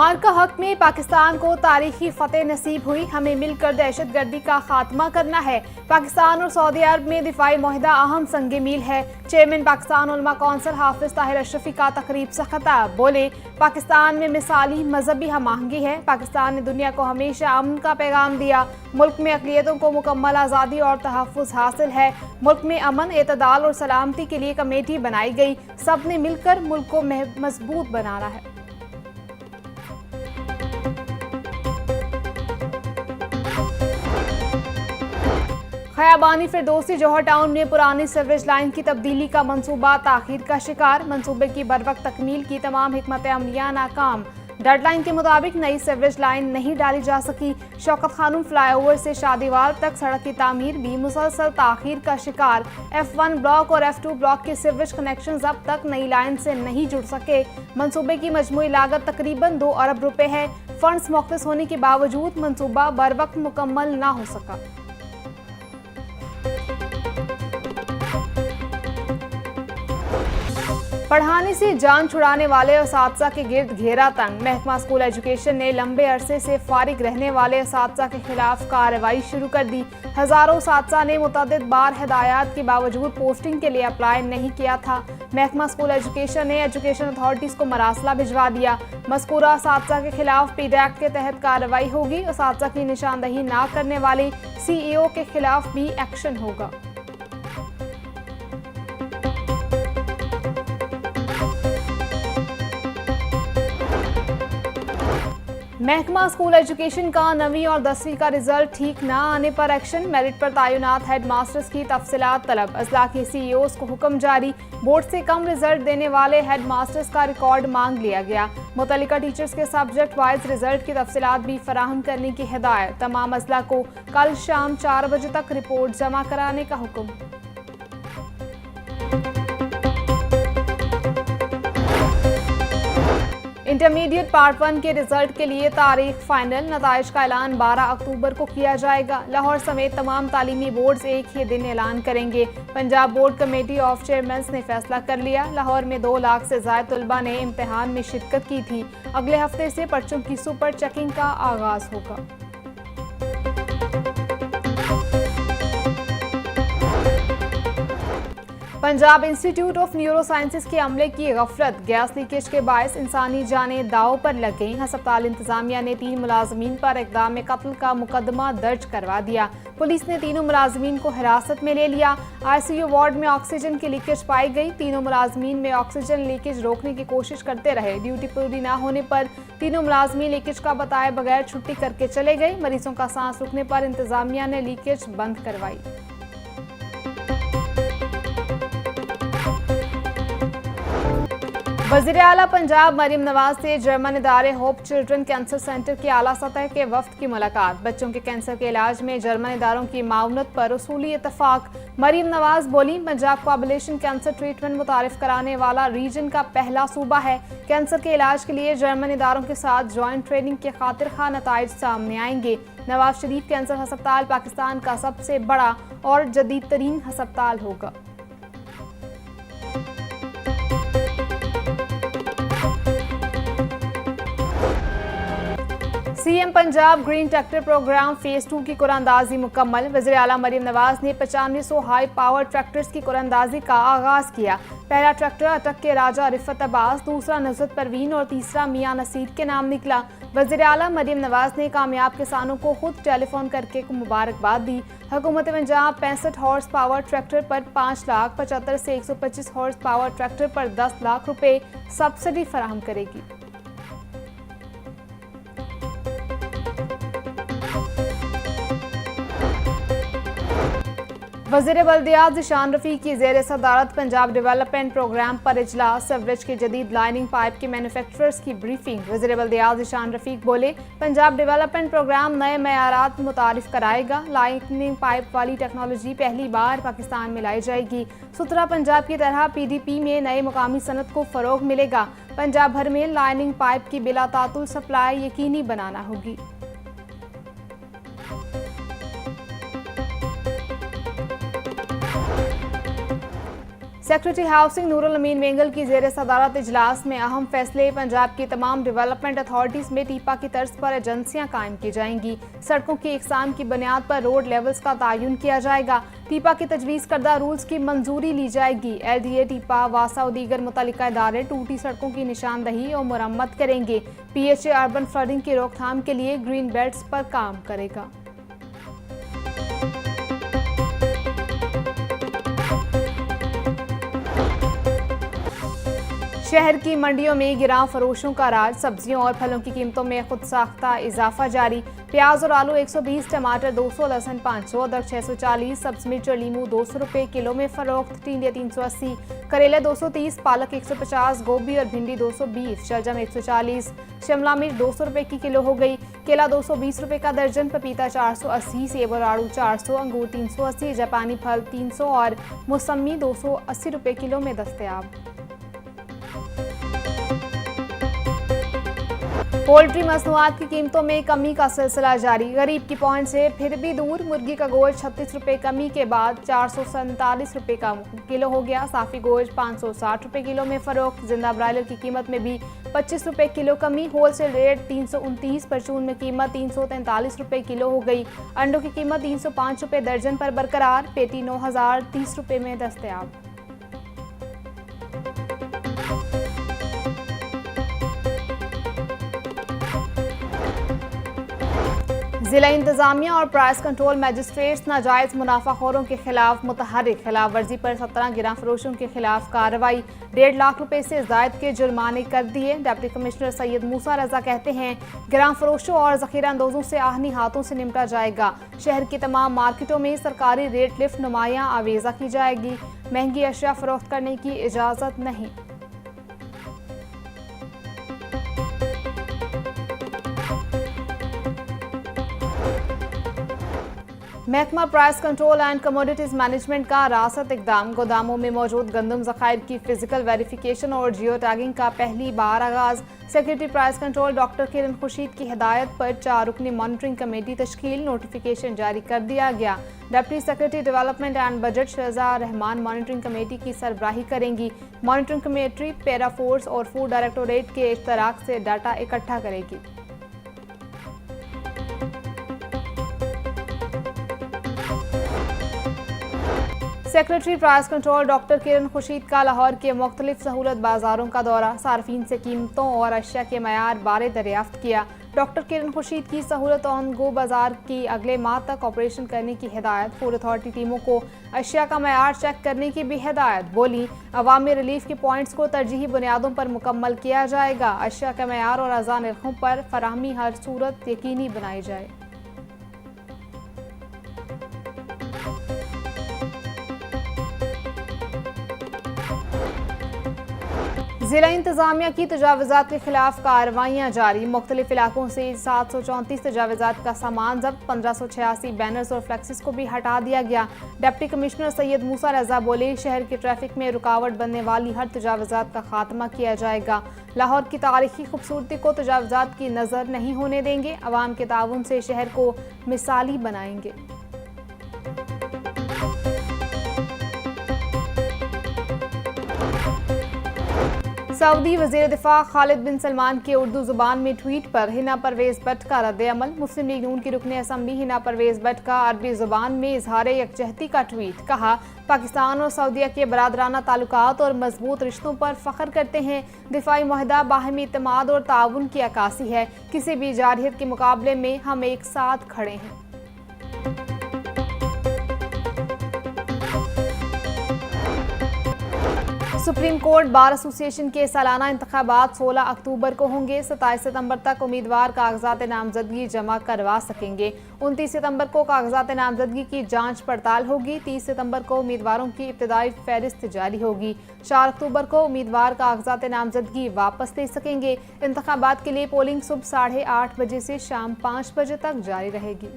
मार्का हक में पाकिस्तान को तारीखी फतेह नसीब हुई। हमें मिलकर दहशतगर्दी का खात्मा करना है। पाकिस्तान और सऊदी अरब में दिफाई मुआहदा अहम संग मील है। चेयरमैन पाकिस्तान उलमा कौंसिल हाफिज ताहिर अशरफी का तकरीब से खिताब। बोले, पाकिस्तान में मिसाली मजहबी हमआहंगी है। पाकिस्तान ने दुनिया को हमेशा अमन का पैगाम दिया। मुल्क में अक़लियतों को मुकम्मल आज़ादी और तहफ़्फ़ुज़ हासिल है। मुल्क में अमन, एतदाल और सलामती के लिए कमेटी बनाई गई। सब ने मिलकर मुल्क को मजबूत बनाना है। खयाबानी फिरदौसी जौहर टाउन में पुरानी सीवरेज लाइन की तब्दीली का मंसूबा ताख़ीर का शिकार। मंसूबे की बरवक्त तकमील की तमाम हिकमत अमलियाँ नाकाम। डेडलाइन के मुताबिक नई सीवरेज लाइन नहीं डाली जा सकी। शौकत खानम फ्लाईओवर से शादीवाल तक सड़क की तामीर भी मुसलसल ताख़ीर का शिकार। F1 ब्लॉक और F2 ब्लॉक के सीवरेज कनेक्शन अब तक नई लाइन से नहीं जुड़ सके। मंसूबे की मजमूई लागत तकरीबन 2 अरब रुपए है। फंड्स मुख्तस होने के बावजूद मंसूबा बरवक्त मुकम्मल ना हो सका। पढ़ाने से जान छुड़ाने वाले असातिज़ा के गिर्द घेरा तंग। महकमा स्कूल एजुकेशन ने लंबे अरसे से फारिग रहने वाले असातिज़ा के खिलाफ कार्रवाई शुरू कर दी। हज़ारों असातिज़ा ने मुतअद्दिद बार हिदायत के बावजूद पोस्टिंग के लिए अप्लाई नहीं किया था। महकमा स्कूल एजुकेशन ने एजुकेशन अथॉरिटीज़ को मरासला भिजवा दिया। मज़कूरा असातिज़ा के खिलाफ पीड एक्ट के तहत कार्रवाई होगी। असातिज़ा की निशानदही ना करने वाले CEO के खिलाफ भी एक्शन होगा। महकमा स्कूल एजुकेशन का 9वीं और 10वीं का रिजल्ट ठीक ना आने पर एक्शन। मेरिट पर तैनात हेड मास्टर्स की तफसीलात तलब। अजला के CEOs को हुक्म जारी। बोर्ड से कम रिजल्ट देने वाले हेड मास्टर्स का रिकॉर्ड मांग लिया गया। मुतल्लिका टीचर्स के सब्जेक्ट वाइज रिजल्ट की तफसीलात भी फराहम करने की हिदायत। तमाम अजला को कल शाम 4 बजे तक रिपोर्ट जमा कराने का हुक्म। इंटरमीडिएट पार्ट 1 के रिजल्ट के लिए तारीख फाइनल। नताइज का ऐलान 12 अक्टूबर को किया जाएगा। लाहौर समेत तमाम तालीमी बोर्ड्स एक ही दिन ऐलान करेंगे। Punjab board committee of chairman's ने फैसला कर लिया। लाहौर में 2 लाख से ज़ायद तलबा ने इम्तिहान में शिरकत की थी। अगले हफ्ते से पर्चों की सुपर चेकिंग का आगाज होगा। Punjab institute of neuro sciences के अमले की गफलत। गैस लीकेज के बायस इंसानी जानें दाव पर लग गईं। हस्पताल इंतजामिया ने 3 मुलाजमीन पर इक़दाम कत्ल का मुकदमा दर्ज करवा दिया। पुलिस ने तीनों मुलाजमीन को हिरासत में ले लिया। ICU वार्ड में ऑक्सीजन की लीकेज पाई गई। तीनों मुलाजमीन में ऑक्सीजन लीकेज रोकने की कोशिश करते रहे। ड्यूटी पूरी ना होने पर तीनों मुलाजमीन लीकेज का बताए बगैर छुट्टी करके चले गए। मरीजों का सांस रुकने पर इंतजामिया ने लीकेज बंद करवाई। वज़ीर आला पंजाब मरीम नवाज से जर्मन इदारे होप चिल्ड्रन कैंसर सेंटर के आला सतह के वफ्द की मुलाकात। बच्चों के कैंसर के इलाज में जर्मन इदारों की माउनत पर उसूली इतफाक। मरीम नवाज बोली, पंजाब कोएबुलेशन कैंसर ट्रीटमेंट मुतारिफ कराने वाला रीजन का पहला सूबा है। कैंसर के इलाज के लिए जर्मन इदारों के साथ जॉइंट ट्रेनिंग के खातिर खा नताइज सामने आएंगे। नवाज शरीफ कैंसर अस्पताल पाकिस्तान का सबसे बड़ा और जदीद तरीन अस्पताल होगा। CM Punjab green tractor program phase 2 की कुरानंदाजी मुकम्मल। वज़ीर आला मरीम नवाज ने 9500 हाई पावर ट्रैक्टर्स की कुरानंदाजी का आगाज किया। पहला ट्रैक्टर अटक के राजा रिफत अब्बास, दूसरा नुसरत परवीन और तीसरा मियां नसीर के नाम निकला। वज़ीर आला मरीम नवाज ने कामयाब किसानों को खुद टेलीफोन करके मुबारकबाद दी। हुकूमत पंजाब 65 हॉर्स पावर ट्रैक्टर पर 5 लाख, 75 से 125 हॉर्स पावर ट्रैक्टर पर 10 लाख रुपए सब्सिडी फराहम करेगी। वज़ीर बल्दियात ज़ीशान रफ़ीक की ज़ेर सदारत पंजाब डेवलपमेंट प्रोग्राम पर इजलास। सीवरेज के जदीद लाइनिंग पाइप के मैन्युफैक्चरर्स की ब्रीफिंग। वज़ीर बल्दियात ज़ीशान रफ़ीक बोले, पंजाब डेवलपमेंट प्रोग्राम नए मयारात मुतारिफ कराएगा। लाइनिंग पाइप वाली टेक्नोलॉजी पहली बार पाकिस्तान में लाई जाएगी। सुथरा पंजाब की तरह PDP में नए मुकामी सनत को फ़रोग मिलेगा। पंजाब भर में लाइनिंग पाइप की बिला तातुल सप्लाई यकीनी बनाना होगी। सेक्रेटरी हाउसिंग नूरुल अमीन मेंगल की जेर सदारत इजलास में अहम फैसले। पंजाब की तमाम डेवलपमेंट अथॉरिटीज़ में टीपा की तर्ज पर एजेंसियां कायम की जाएंगी। सड़कों की इकसाम की बुनियाद पर रोड लेवल्स का तयन किया जाएगा। टीपा की तजवीज़ करदा रूल्स की मंजूरी ली जाएगी। LDA टीपा, वासा और दीगर मुतल्लिका इदारे टूटी सड़कों की निशानदही और मुरम्मत करेंगे। PHA अर्बन फ्लडिंग की रोकथाम के लिए ग्रीन बेल्ट्स पर काम करेगा। शहर की मंडियों में गिराव फरोशों का राज। सब्जियों और फलों की कीमतों में खुद साख्ता इजाफा जारी। प्याज और आलू 120, टमाटर 200, लहसुन 500, अदरक 640, सब्ज मिर्च और लीमू 200 रुपये किलो में फरोख्त। टिंडे 380, करेले 230, पालक 150, गोभी और भिंडी 220, शलजम 140, शिमला मिर्च 200 रुपये की किलो हो गई। केला 220 रुपये का दर्जन, पपीता 480, सेब और आड़ू 400, अंगूर 380, जापानी फल 300 और मौसमी 280 रुपये किलो में दस्तयाब। पोल्ट्री मसनूआत की कीमतों में कमी का सिलसिला जारी। गरीब की पहुंच से फिर भी दूर। मुर्गी का गोश्त 36 रुपये कमी के बाद 447 रुपये का किलो हो गया। साफी गोश्त 560 रुपये किलो में फरोख्त। जिंदा ब्रायलर की कीमत में भी 25 रुपये किलो कमी। Wholesale rate 329। परचून में कीमत 343 रुपये किलो हो गई। अंडों की कीमत 305 रुपये दर्जन पर बरकरार। पेटी 9030 रुपये में दस्तयाब। जिला इंतजामिया और प्राइस कंट्रोल मजिस्ट्रेट्स नाजायज मुनाफाखोरों के खिलाफ मुतहर्रिक खिलाफ वर्जी पर 17 गिरां फरोशों के खिलाफ कार्रवाई। 1.5 लाख रुपए से जायद के जुर्माने कर दिए। डिप्टी कमिश्नर सैयद मूसा रजा कहते हैं गिरां फरोशों और जखीरा अंदोजों से आहनी हाथों से निपटा जाएगा। शहर की तमाम मार्केटों में सरकारी रेट लिफ्ट नुमायां आवेजा की जाएगी। महंगी अशिया फरोख्त करने की इजाज़त नहीं। महकमा price control and commodities management का रासत इकदाम। गोदामों में मौजूद गंदम ज़खायर की फिजिकल वेरिफिकेशन और जियो टैगिंग का पहली बार आगाज। Secretary price control doctor Kiran Khurshid की हिदायत पर 4 रुकनी मॉनिटरिंग कमेटी तश्कील। नोटिफिकेशन जारी कर दिया गया। Deputy secretary development and budget Shahza Rehman monitoring committee की सरबराही करेंगी। मॉनिटरिंग कमेटी पैरा फोर्स और फूड डायरेक्टोरेट के इश्तराक से डाटा इकट्ठा करेगी। Secretary price control doctor Kiran Khurshid का लाहौर के मुख्तलिफ सहूलत बाजारों का दौरा। सार्फिन से कीमतों और अशिया के मयार बारे दरियाफ्त किया। डॉक्टर किरण खुर्शीद की सहूलत ऑन गो बाजार की अगले माह तक ऑपरेशन करने की हिदायत। फूड अथॉरिटी टीमों को अशिया का मयार चेक करने की भी हिदायत। बोली अवामी रिलीफ के पॉइंट्स को तरजीही बुनियादों पर मुकम्मल किया जाएगा। अशिया के मयार और आज़ा नरखों पर फराहमी हर सूरत यकीनी बनाई जाए। जिला इंतजामिया की तजावज़ात के खिलाफ कार्रवाइयाँ जारी। मुख्तलिफ इलाकों से 734 तजावज़ात का सामान जब्त। 1586 बैनर्स और फ्लेक्सिस को भी हटा दिया गया। डिप्टी कमिश्नर सैयद मूसा रजा बोले शहर की ट्रैफिक में रुकावट बनने वाली हर तजावज़ात का खात्मा किया जाएगा। लाहौर की तारीखी खूबसूरती को तजावज़ात की नज़र नहीं होने देंगे। अवाम के ताउन से शहर को मिसाली बनाएंगे। सऊदी वज़ीर दिफा खालिद बिन सलमान के उर्दू ज़ुबान में ट्वीट पर हिना परवेज़ भट्ट का रद्द-ए-अमल। मुस्लिम लीग नून की रुकने असम्बली हिना परवेज़ भट्ट का अरबी ज़ुबान में इजहार यकजहती का ट्वीट। कहा पाकिस्तान और सऊदीया के बरादराना ताल्लुकात और मजबूत रिश्तों पर फ़ख्र करते हैं। दिफाई मुआहदा बाहमी इत्तेमाद और ताउन की अक्कासी है। किसी भी जारहियत के मुकाबले में हम एक साथ खड़े हैं। सुप्रीम कोर्ट बार एसोसिएशन के सालाना इंतखाबात 16 अक्टूबर को होंगे। 27 सितंबर तक उम्मीदवार कागजात नामजदगी जमा करवा सकेंगे। 29 सितंबर को कागजात नामजदगी की जांच पड़ताल होगी। 30 सितंबर को उम्मीदवारों की इब्तदाई फहरिस्त जारी होगी। 4 अक्टूबर को उम्मीदवार कागजात नामजदगी वापस ले सकेंगे। इंतखाबात के लिए पोलिंग सुबह 8:30 बजे से शाम 5 बजे तक जारी रहेगी।